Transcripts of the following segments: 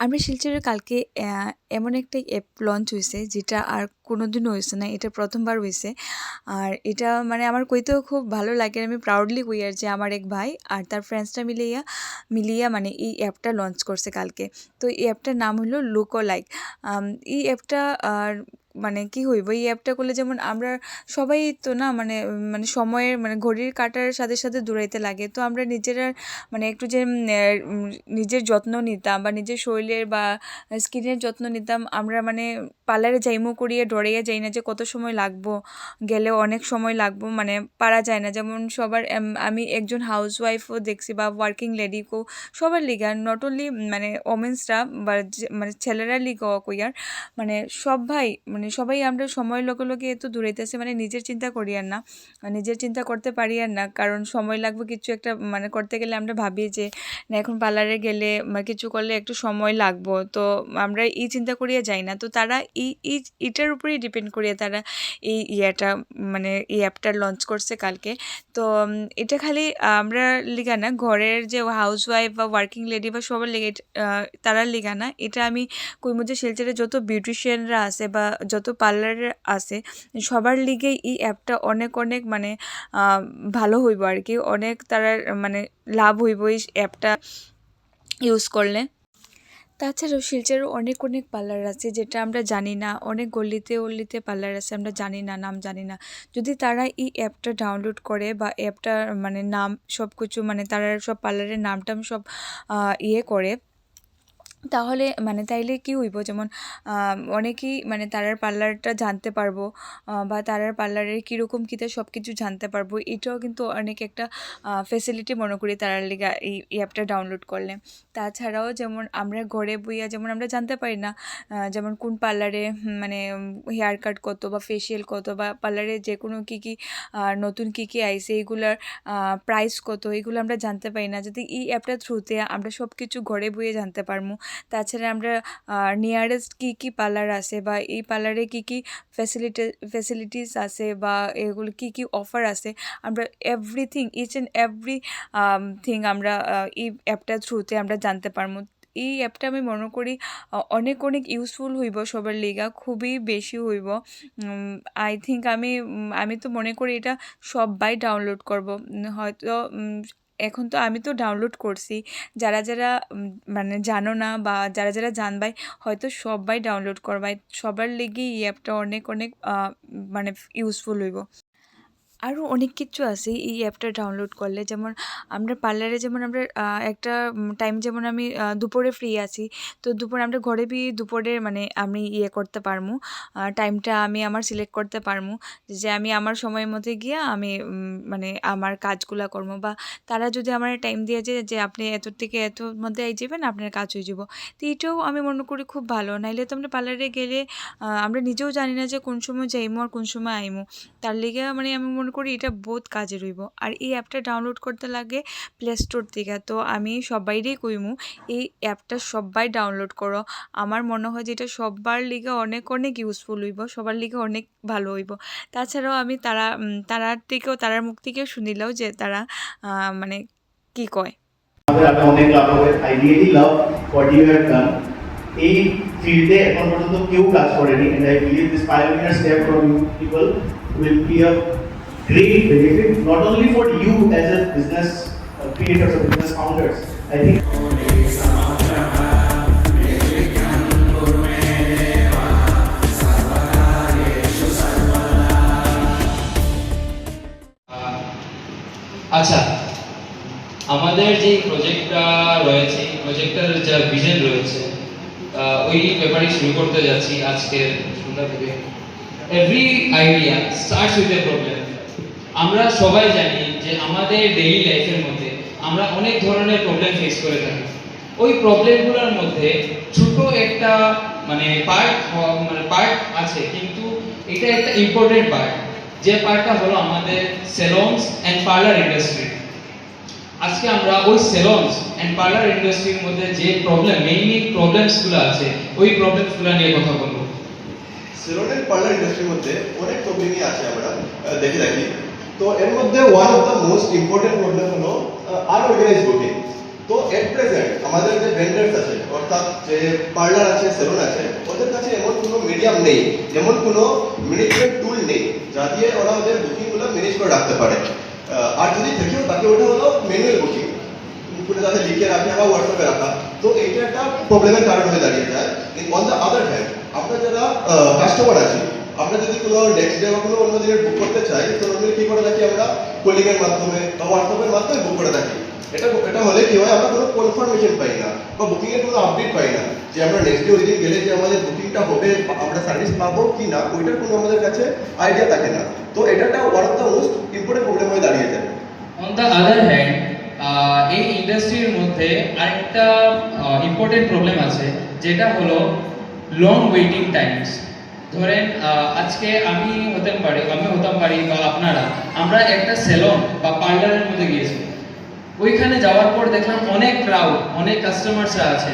আমরা শিলচরে কালকে এমন একটা অ্যাপ লঞ্চ হয়েছে যেটা আর কোনোদিনও হয়েছে না, এটা প্রথমবার হয়েছে। আর এটা মানে আমার কইতেও খুব ভালো লাগে, আমি প্রাউডলি কই আর যে আমার এক ভাই আর তার ফ্রেন্ডসটা মিলিয়া মানে এই অ্যাপটা লঞ্চ করছে কালকে। তো এই অ্যাপটার নাম হলো লুকো লাইক। এই অ্যাপটা আর মানে কি হইব, এই অ্যাপটা করলে যেমন আমরা সবাই তো না মানে মানে সময়ের মানে ঘড়ির কাঁটার সাথে সাথে দৌড়াইতে লাগে, তো আমরা নিজেরা মানে একটু যে নিজের যত্ন নিতাম বা নিজের শরীরের বা স্কিনের যত্ন নিতাম, আমরা মানে পার্লারে যাইমো করিয়ে ডরাইয়া যাই না যে কত সময় লাগবো, গেলেও অনেক সময় লাগবো, মানে পারা যায় না। যেমন সবার আমি একজন হাউসওয়াইফও দেখছি বা ওয়ার্কিং লেডিকেও, সবার লিগা নট অনলি মানে ওমেন্সরা বা মানে ছেলেরা লিগাও কইয়ার মানে সবাই আমরা সময়ের লগে লগে এত দূরাইতেছে, মানে নিজের চিন্তা করি আর না, নিজের চিন্তা করতে পারি আর না, কারণ সময় লাগবে কিছু একটা মানে করতে গেলে আমরা ভাবি যে না এখন পার্লারে গেলে কিছু করলে একটু সময় লাগবো, তো আমরা এই চিন্তা করিয়া যাই না। তো তারা এটার উপরেই ডিপেন্ড করিয়া তারা ইয়েটা মানে এই অ্যাপটা লঞ্চ করছে কালকে। তো এটা খালি আমরা লিগা না, ঘরের যে হাউসওয়াইফ বা ওয়ার্কিং লেডি বা সবার লিগে তারা লিগা না, এটা আমি কইমু যে শিলচরে যত বিউটিশিয়ানরা আছে বা যত পার্লার আছে সবার লিগেই এই অ্যাপটা অনেক অনেক মানে ভালো হইব আর কি, অনেক তারা মানে লাভ হইব এই অ্যাপটা ইউজ করলে। তাছাড়াও শিলচরের অনেক অনেক পার্লার আছে যেটা আমরা জানি না, অনেক গলিতে পার্লার আছে আমরা জানি না, নাম জানি না। যদি তারা এই অ্যাপটা ডাউনলোড করে বা অ্যাপটা মানে নাম সব কিছু মানে তারা সব পার্লারের নামটাম সব করে, তাহলে মানে তাইলে কি হইব, যেমন অনেকেই মানে তারার পার্লারটা জানতে পারবো বা তারার পার্লারের কীরকম কীতে সব কিছু জানতে পারবো। এটাও কিন্তু অনেক একটা ফেসিলিটি মনে করি তারার লিগা এই অ্যাপটা ডাউনলোড করলে। তাছাড়াও যেমন আমরা ঘরে বইয়া যেমন আমরা জানতে পারি না যেমন কোন পার্লারে মানে হেয়ার কাট কত বা ফেসিয়াল কত বা পার্লারে যে কোনো কী নতুন কী আইছে এইগুলার প্রাইস কত, এগুলো আমরা জানতে পারি না। যদি এই অ্যাপটার থ্রুতে আমরা সব কিছু ঘরে বইয়ে জানতে পারবো। তাছাড়া আমরা নিয়ারেস্ট কী পার্লার আছে বা এই পার্লারে কী ফ্যাসিলিটিস আছে বা এগুলো কী অফার আছে, আমরা এভরিথিং ইচ অ্যান্ড এভরি থিং আমরা এই অ্যাপটার থ্রুতে আমরা জানতে পারবো। এই অ্যাপটা আমি মনে করি অনেক অনেক ইউজফুল হইব সবার লিগা, খুবই বেশি হইব। আই থিঙ্ক আমি তো মনে করি এটা সবাই ডাউনলোড করব হয়তো। এখন তো আমি তো ডাউনলোড করছি, যারা মানে জানো না বা যারা জানবাই হয়তো সবাই ডাউনলোড করবাই, সবার লেগেই এই অ্যাপটা অনেক অনেক মানে ইউজফুল হইব। আরও অনেক কিছু আছে এই অ্যাপটা ডাউনলোড করলে, যেমন আমরা পার্লারে যেমন আমরা একটা টাইম যেমন আমি দুপুরে ফ্রি আছি, তো দুপুরে আমরা ঘরে দুপুরে মানে আমি করতে পারবো, টাইমটা আমি আমার সিলেক্ট করতে পারবো যে আমি আমার সময়ের মধ্যে গিয়ে আমি মানে আমার কাজগুলো করবো, বা তারা যদি আমার টাইম দিয়ে যে আপনি এতর থেকে এতর মধ্যে আই যাবেন আপনার কাজ হয়ে যাব। তো এটাও আমি মনে করি খুব ভালো। নাইলে তো আমরা পার্লারে গেলে আমরা নিজেও জানি না যে কোন সময় যাইমো আর কোন সময় আইমো, তার লেগে মানে আমি মনে করি এটা বহুত কাজে রইব। আর এই অ্যাপটা ডাউনলোড করতে লাগে প্লে স্টোর থেকে, তো আমি সবাইরেই কইমু এই অ্যাপটা সবাই ডাউনলোড করো। আমার মনে হয় যে এটা সবার লিগে অনেক অনেক ইউজফুল হইব, সবার লিগে অনেক ভালো হইব। তাছাড়াও আমি তারার মুখ থেকেও শুনিলাও যে তারা মানে কি কয়। আমি অনেক লাভ হবে, I really love what you have done. এই ফিল্ডে এখন পর্যন্ত কেউ কাজ করেনি, and I believe this pioneer step from you people will be a great benefit not only for you as a business creators or business founders. I think আচ্ছা, আমাদের যে প্রজেক্টটা রয়েছে, প্রজেক্টের যা ভিশন রয়েছে ওই ব্যাপারে শুরু করতে যাচ্ছি আজকের সন্ধ্যা থেকে। Every idea starts with a problem. আমরা সবাই জানি যে আমাদের ডেইলি লাইফের মধ্যে আমরা অনেক ধরনের প্রবলেম ফেস করে থাকি। ওই প্রবলেমগুলোর মধ্যে ছোট একটা মানে পার্ট আছে, কিন্তু এটা একটা ইম্পর্টেন্ট পার্ট, যে পার্টটা হলো আমাদের সেলুনস অ্যান্ড পার্লার ইন্ডাস্ট্রি। আজকে আমরা ওই সেলুনস অ্যান্ড পার্লার ইন্ডাস্ট্রির মধ্যে যে মেইনলি প্রবলেমসগুলো আছে ওই প্রবলেমসগুলো নিয়ে কথা বলবো। সেলুন এন্ড পার্লার ইন্ডাস্ট্রির মধ্যে অনেক প্রবলেমই আছে, আমরা দেখে থাকি। তো এর মধ্যে one of the most important problem হলো আনঅর্গানাইজড বুকিং। তো এট প্রেজেন্ট আমাদের যে ভেন্ডার্স আছে অর্থাৎ যে পার্লার আছে সেলুন আছে ওদের কাছে এমন কোনো মিডিয়াম নেই, এমন কোনো ম্যানেজমেন্ট টুল নেই যা দিয়ে ওরা ওদের বুকিংগুলো ম্যানেজ করে রাখতে পারে। আর যদি থেকেও তাকে ওটা হলো ম্যানুয়াল বুকিং, পুরো তাদের লিখে রাখা বা হোয়াটসঅ্যাপে রাখা। তো এইটা একটা প্রবলেমের কারণ হয়ে দাঁড়িয়ে যায়। অন দ্য আদার হ্যান্ড আমরা যারা কাস্টমার আছি, আমরা যদি কোনো নেক্সট ডে বা কোনো অন্য দিনের বুক করতে চাই তো নর্মালি কি করে থাকি, আমরা কলিংয়ের মাধ্যমে বা হোয়াটসঅ্যাপের মাধ্যমে বুক করে থাকি। এটা হলে কি হয়, আমরা কোনো কনফার্মেশন পাই না বা বুকিং এর কোনো আপডেট পাই না যে আমরা নেক্সট ডে ওই দিন গেলে যে আমাদের বুকিংটা হবে, আমরা সার্ভিস পাবো কি না, ওইটার কোনো আমাদের কাছে আইডিয়া থাকে না। তো এটা একটা one of the most important problem হয়ে দাঁড়িয়ে যায়। অন দ্য আদার হ্যান্ড এই ইন্ডাস্ট্রির মধ্যে আরেকটা ইম্পর্টেন্ট প্রবলেম আছে, যেটা হলো লং ওয়েটিং টাইমস। ধরেন আজকে আমি হতাম পারি বা আপনারা আমরা একটা সেলন বা পার্লারের মধ্যে গিয়েছি, ওইখানে যাওয়ার পর দেখলাম অনেক ক্রাউড, অনেক কাস্টমার্সরা আছে।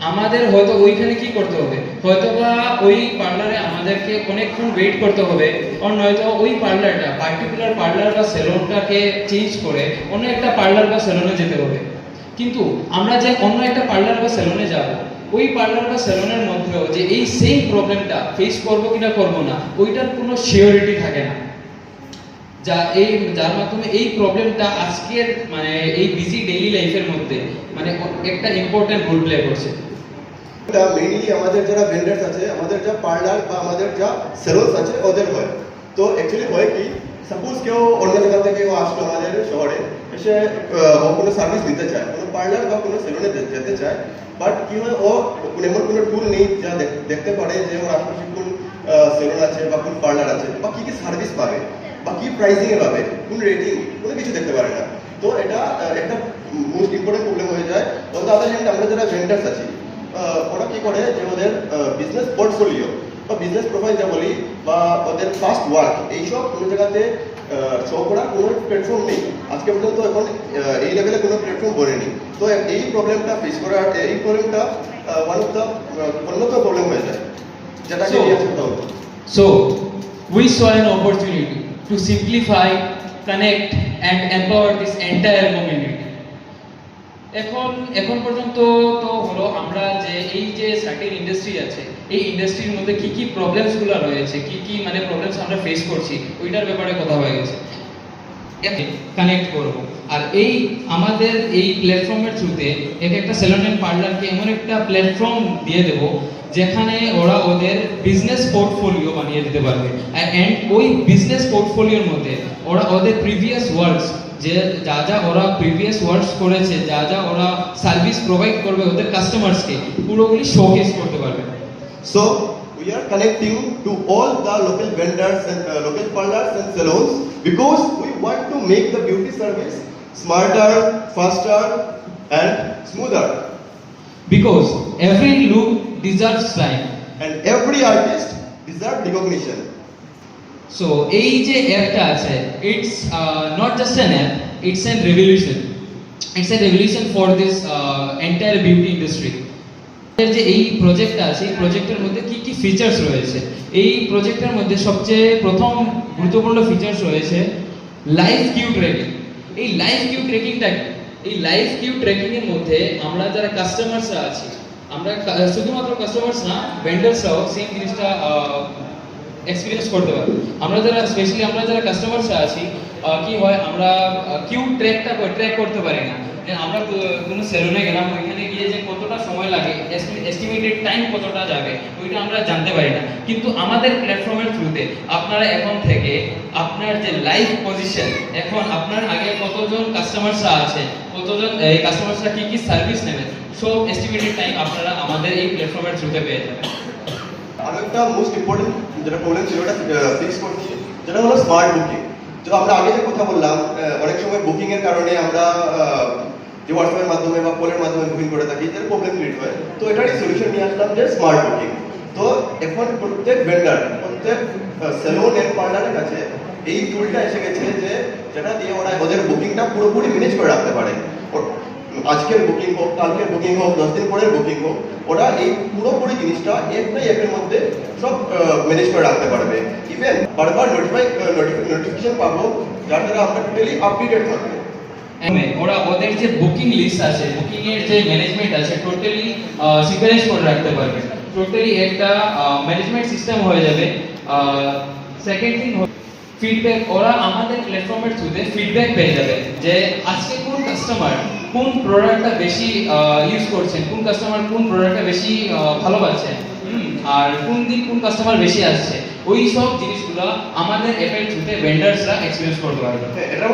আমাদের হয়তো ওইখানে কি করতে হবে, হয়তো বা ওই পার্লারে আমাদেরকে অনেকক্ষণ ওয়েট করতে হবে, আর নয়তো ওই পার্লারটা পার্টিকুলার পার্লার বা সেলুনটাকে চেঞ্জ করে অন্য একটা পার্লার বা সেলুনে যেতে হবে। কিন্তু আমরা যে অন্য একটা পার্লার বা সেলুনে যাব, ওই পার্লার বা সেলুনের মধ্যেও যে এই সেম প্রবলেমটা ফেস করবো কিনা করবো না, ওইটার কোনো সিওরিটি থাকে না, যার মাধ্যমে এই প্রবলেমটা আজকের মানে এই বিজি ডেইলি লাইফের মধ্যে মানে একটা ইম্পর্টেন্ট রোল প্লে করছে। এটা মেইনলি আমাদের যারা ভেন্ডার্স আছে, আমাদের যা পার্লার বা আমাদের যা সেলুনস আছে ওদের হয়। তো অ্যাকচুয়ালি হয় কি, সাপোজ কেউ অন্য জায়গা থেকে আসলো আমাদের শহরে, এসে ও কোনো সার্ভিস নিতে চায়, কোনো পার্লার বা কোনো সেলুনে যেতে চায়, বাট কি হয়, ও এমন কোনো টুল নেই যা দেখতে পারে যে ওর আশেপাশে কোন সেলুন আছে বা কোন পার্লার আছে বা কি কি সার্ভিস পাবে বা কি প্রাইসিং এ পাবে, কোন রেটিং, কোনো কিছু দেখতে পারে না। তো এটা একটা মোস্ট ইম্পর্টেন্ট প্রবলেম হয়ে যায়। অন দ্য আদার হ্যান্ড আমরা যারা ভেন্ডার্স আছি, ওরা কি করে যে ওদের বিজনেস পোর্টফোলিও বা বিজনেস প্রোফাইল যা বলি বা ওদের ফার্স্ট ওয়ার্ক, এইসব কোনো জায়গাতে শো করার কোনো প্ল্যাটফর্ম নেই আজকে পর্যন্ত। এখন এই লেভেলে কোনো প্ল্যাটফর্ম বনেনি। তো এই প্রবলেমটা ফেস করার, এই প্রবলেমটা ওয়ান অফ দ্য অন্যতম প্রবলেম হয়ে যায়, যেটাকে রিয়াজ করতে হবে। So we saw an opportunity to simplify, connect and empower this entire community. এখন পর্যন্ত তো হলো আমরা যে এই যে সার্টেন ইন্ডাস্ট্রি আছে, এই ইন্ডাস্ট্রির মধ্যে কি কি প্রবলেমসগুলো রয়েছে, কি মানে প্রবলেমস আমরা ফেস করছি, ওইটার ব্যাপারে কথা হয়ে গেছে। কানেক্ট করব, আর এই আমাদের এই প্ল্যাটফর্মের থ্রুতে একটা সেলুন এন্ড পার্লারকে এমন একটা প্ল্যাটফর্ম দিয়ে দেব যেখানে ওরা ওদের বিজনেস পোর্টফোলিও বানিয়ে দিতে পারবে, এন্ড ওই বিজনেস পোর্টফোলিওর মধ্যে ওরা ওদের প্রিভিয়াস ওয়ার্কস, যে যা ওরা প্রিভিয়াস ওয়ার্কস করেছে, যা ওরা সার্ভিস প্রোভাইড করবে ওদের কাস্টমার্সকে, পুরোগুলি শোকেস করতে পারবে। So we are connecting to all the local vendors and local parlors and salons because we want to make the beauty service smarter, faster and smoother. Because every look deserves time. And every artist deserves recognition. So এই যে অ্যাপটা আছে, it's not just an app, it's a revolution. It's a revolution for this entire beauty industry. যে এই প্রজেক্টটা আছে, এই প্রজেক্টের মধ্যে কি কি ফিচার্স রয়েছে, এই প্রজেক্টের মধ্যে সবচেয়ে প্রথম গুরুত্বপূর্ণ ফিচার্স রয়েছে লাইভ কিউ ট্র্যাকিং। এই লাইভ কিউ ট্র্যাকিংটা কি? এই লাইভ কিউ ট্র্যাকিং এর মধ্যে আমরা যারা কাস্টমার্সরা আছি, আমরা শুধুমাত্র কাস্টমার্স না, ভেন্ডার্সরাও সেম জিনিসটা এক্সপিরিয়েন্স করতে পারি। আমরা যারা স্পেশালি আমরা যারা কাস্টমার্সরা আছি, কি হয়, আমরা কিউ ট্র্যাক করতে পারি না। আমরা কোনো সেলুনে গেলাম, ওইখানে গিয়ে যে কতটা সময় লাগে, এস্টিমেটেড টাইম কতটা যাবে, ওইটা আমরা জানতে পারি না। কিন্তু আমাদের প্ল্যাটফর্মের থ্রুতে আপনারা এখন থেকে আপনার যে লাইভ পজিশন, এখন আপনার আগে কতজন কাস্টমার্সরা আছে, কতজন এই কাস্টমার্সরা কি কি সার্ভিস নেবেন, সব এস্টিমেটেড টাইম আপনারা আমাদের এই প্ল্যাটফর্মের থ্রুতে পেয়ে যাবেন। আরো একটা মোস্ট ইম্পর্টেন্ট যেটা প্রবলেম ছিল ওটা ফিক্স করছি, যেটা হলো স্মার্ট বুকিং। তো আমরা আগে যে কথা বললাম, অনেক সময় বুকিং এর কারণে আমরা যে হোয়াটসঅ্যাপের মাধ্যমে বা কলের মাধ্যমে বুকিং করে থাকি, এর প্রবলেম ক্রিয়েট হয়। তো এটারই সলিউশন নিয়ে আসলাম যে স্মার্ট বুকিং। তো এখন প্রত্যেক ভেন্ডার, প্রত্যেক সেলুন এন্ড পার্লারের কাছে এই টুলটা এসে গেছে যে যেটা দিয়ে ওরা ওদের বুকিংটা পুরোপুরি ম্যানেজ করে রাখতে পারে। আজকের বুকিং হোক, কালকের বুকিং হোক, 10 দিন পরের বুকিং হোক, ওরা এই পুরোপুরি জিনিসটা একটাই অ্যাপের মধ্যে সব ম্যানেজ করে রাখতে পারবে। ইভেন বারবার নোটিফিকেশন পাবো, যার দ্বারা আমরা টোটালি আপডেটেড থাকবো। ওরা ওদের যে বুকিং লিস্ট আছে, বুকিং এর যে ম্যানেজমেন্ট আছে, টোটালি সিকুয়েন্স করে রাখতে পারবে। টোটালি একটা ম্যানেজমেন্ট সিস্টেম হয়ে যাবে। সেকেন্ড থিং ফিডব্যাক, ওরা আমাদের প্ল্যাটফর্মের থ্রুতে ফিডব্যাক পেয়ে যাবে যে আজকে কোন কাস্টমার কোন প্রোডাক্টটা বেশি ইউজ করছেন, কোন কাস্টমার কোন প্রোডাক্টটা বেশি ভালো পাচ্ছেন, আর কোন দিন কোন কাস্টমার বেশি আসছে, ওই সব জিনিসগুলো আমাদের অ্যাপের থ্রুতে ভেন্ডার্সরা এক্সপিরিয়েন্স করতে পারবে। এটার